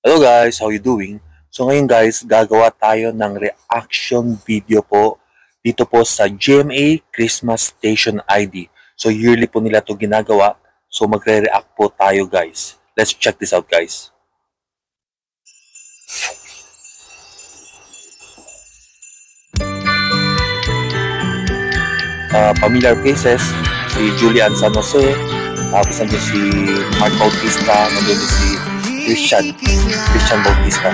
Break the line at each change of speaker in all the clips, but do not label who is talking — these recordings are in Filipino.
Hello guys, how you doing? So ngayon guys, gagawa tayo ng reaction video po dito po sa GMA Christmas Station ID. So yearly po nila to ginagawa. So magre-react po tayo guys. Let's check this out guys. Familiar faces, si Julian San Jose, tapos nandun si Mark Bautista, nandun si Christian Bautista.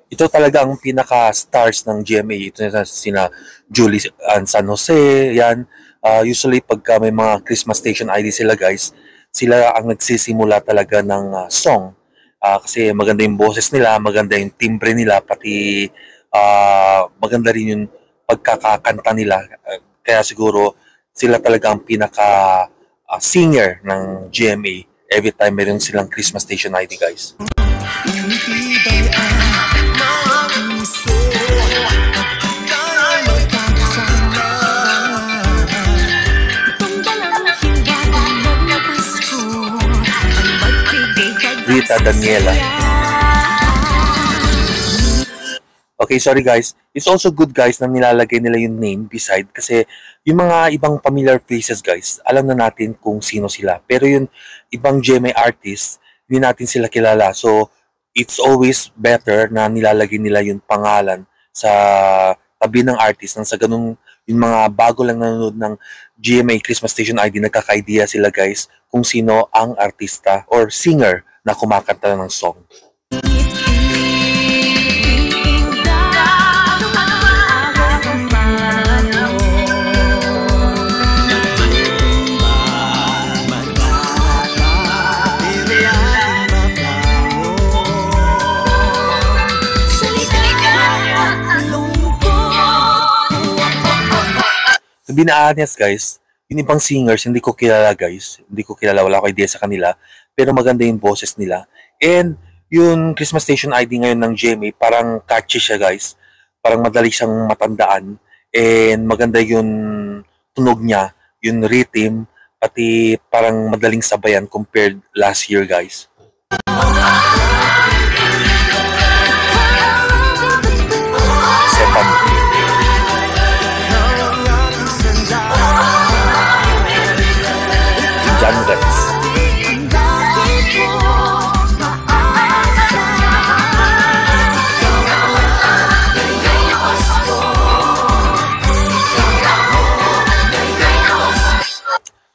Ito talaga ang pinaka-stars ng GMA. Ito na sina Julian San Jose, yan. Usually pagka may mga Christmas Station ID sila guys, sila ang nagsisimula talaga ng song. Kasi maganda yung boses nila, maganda yung timbre nila, pati maganda rin yung pagkakakanta nila. Kaya siguro sila talaga ang pinaka singer ng GMA every time meron silang Christmas Station ID guys. Rita Daniela. Okay, sorry guys. It's also good guys na nilalagay nila yung name beside kasi yung mga ibang familiar faces guys, alam na natin kung sino sila. Pero yung ibang GMA artists, hindi natin sila kilala. So, it's always better na nilalagay nila yung pangalan sa tabi ng artist nang sa ganung yung mga bago lang nanonood ng GMA Christmas Station ID, nagkaka-idea sila guys kung sino ang artista or singer na kumakanta ng song. To be honest guys, yung ibang singers hindi ko kilala guys. Hindi ko kilala, wala akong idea sa kanila. Pero maganda yung boses nila. And yung Christmas Station ID ngayon ng GMA, parang catchy siya guys. Parang madali siyang matandaan. And maganda yung tunog niya, yung rhythm, pati parang madaling sabayan compared last year guys.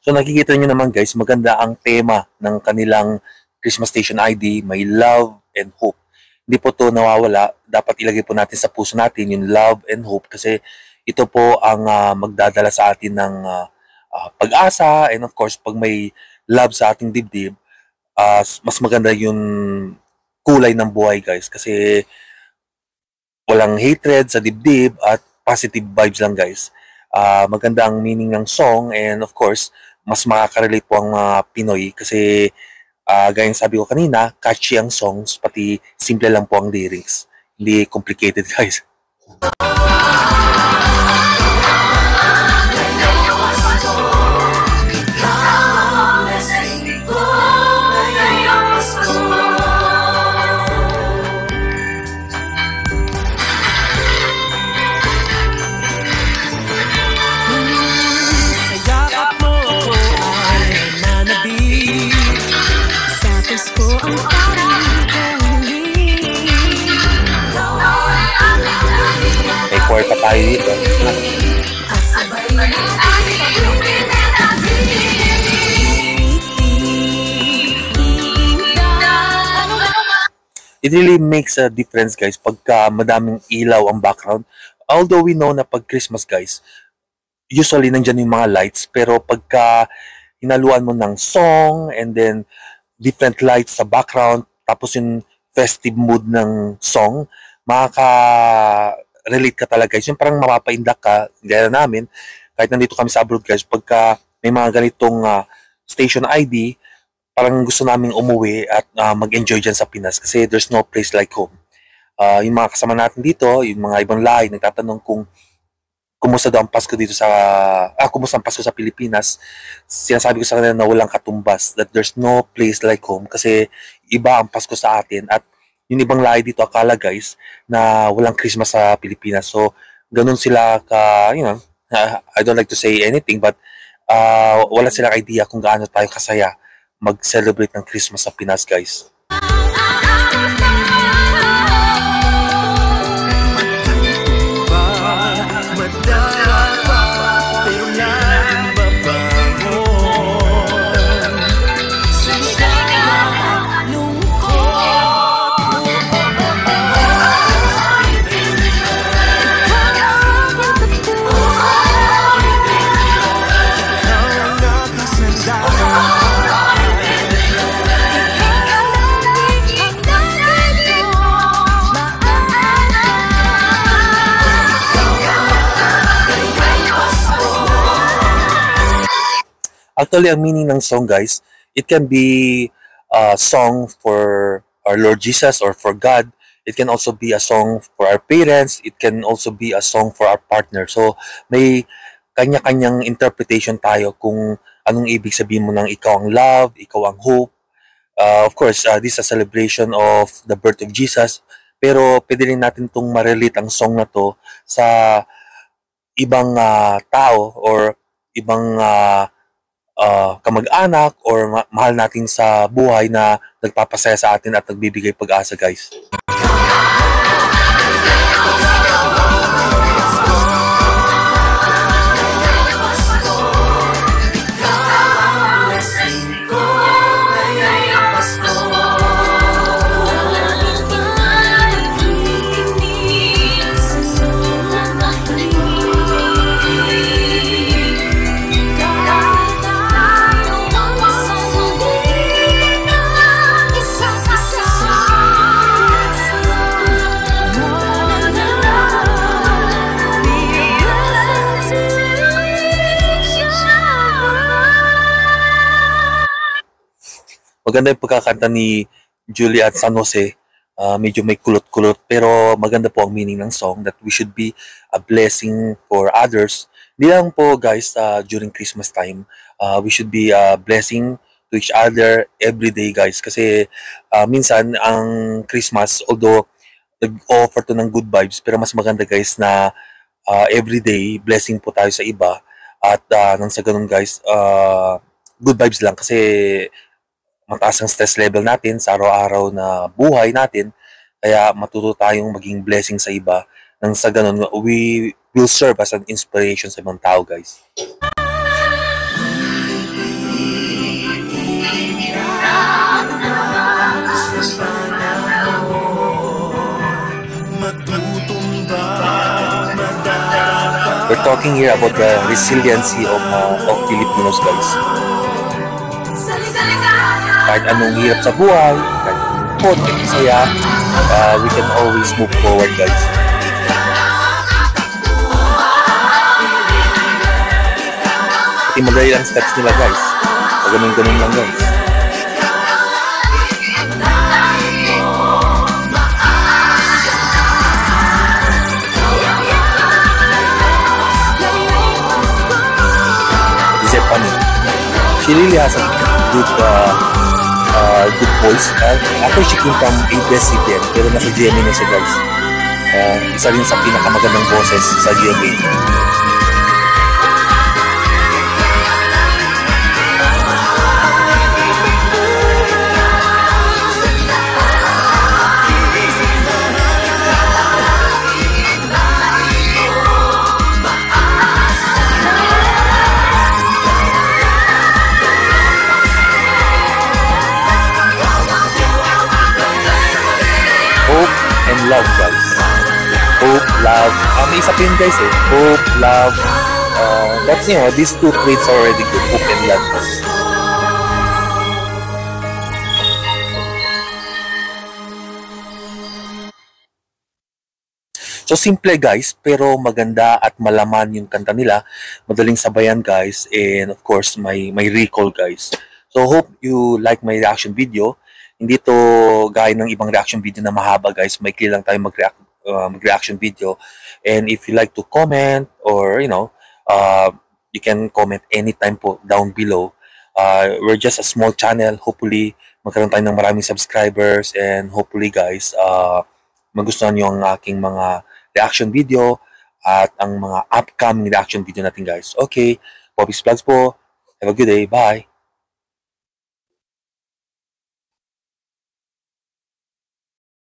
So nakikita nyo naman guys, maganda ang tema ng kanilang Christmas Station ID, may love and hope. Hindi po to nawawala, dapat ilagay po natin sa puso natin yung love and hope kasi ito po ang magdadala sa atin ng pag-asa, and of course pag may love sa ating dibdib, mas maganda yung kulay ng buhay guys kasi walang hatred sa dibdib at positive vibes lang guys. Maganda ang meaning ng song, and of course mas makaka-relate po ang mga Pinoy kasi gaya ng sabi ko kanina, catchy ang songs, pati simple lang po ang lyrics. Hindi complicated guys. Pa tayo dito. It really makes a difference guys pagka madaming ilaw ang background. Although we know na pag Christmas guys, usually nandyan yung mga lights, pero pagka hinaluan mo ng song and then different lights sa background, tapos yung festive mood ng song, relate ka talaga guys. Yung parang mapapaindak ka, gaya namin, kahit nandito kami sa abroad guys, pagka may mga ganitong station ID, parang gusto naming umuwi at mag-enjoy dyan sa Pinas kasi there's no place like home. Yung mga kasama natin dito, yung mga ibang lahi, nagtatanong kung kumusta daw ang Pasko dito sa kumusta ang Pasko sa Pilipinas. Sinasabi ko sa kanila na walang katumbas, that there's no place like home kasi iba ang Pasko sa atin at yung ibang lahi dito akala guys na walang Christmas sa Pilipinas. So ganun sila ka, I don't like to say anything but wala silang idea kung gaano tayo kasaya mag-celebrate ng Christmas sa Pinas guys. Actually, ang meaning ng song, guys, it can be a song for our Lord Jesus or for God. It can also be a song for our parents. It can also be a song for our partner. So, may kanya-kanyang interpretation tayo kung anong ibig sabihin mo ng ikaw ang love, ikaw ang hope. Of course, this is a celebration of the birth of Jesus. Pero pwede rin natin itong ma-relate ang song na to sa ibang tao or ibang kamag-anak or mahal natin sa buhay na nagpapasaya sa atin at nagbibigay pag-asa guys. Maganda yung pagkakanta ni Julia at San Jose. Medyo may kulot-kulot pero maganda po ang meaning ng song that we should be a blessing for others. Hindi lang po guys during Christmas time. We should be a blessing to each other every day guys. Kasi minsan ang Christmas, although nag-offer to ng good vibes, pero mas maganda guys na everyday blessing po tayo sa iba. At nang sa ganun guys, good vibes lang kasi mataas ang stress level natin sa araw-araw na buhay natin. Kaya matuto tayong maging blessing sa iba. Nang sa ganun, we will serve as an inspiration sa ibang tao, guys. We're talking here about the resiliency of Filipinos, guys. Kahit anong hirap sa buhay, kahit pagod, kahit masaya, we can always move forward guys. Hindi madali lang steps nila guys. Ganun-ganun lang guys. Zephany. She really has a good voice. Actually, she came from ABS-CBN pero nasa GMA na siya guys. Isa rin sa pinakamagandang boses sa GMA. Love guys. Hope, love. May isa pa yun guys eh. Hope, love. But you know, these two traits are already good. Hope and love. So simple guys, pero maganda at malaman yung kanta nila. Madaling sabayan guys. And of course, may recall guys. So hope you like my reaction video. Hindi to gaya ng ibang reaction video na mahaba guys. Maikli lang tayo mag-reaction video. And if you like to comment or you can comment anytime po down below. We're just a small channel. Hopefully magkaroon tayo ng maraming subscribers, and hopefully guys magustuhan nyo ang aking mga reaction video at ang mga upcoming reaction video natin guys. Okay, Poppy's Vlogs po. Have a good day. Bye!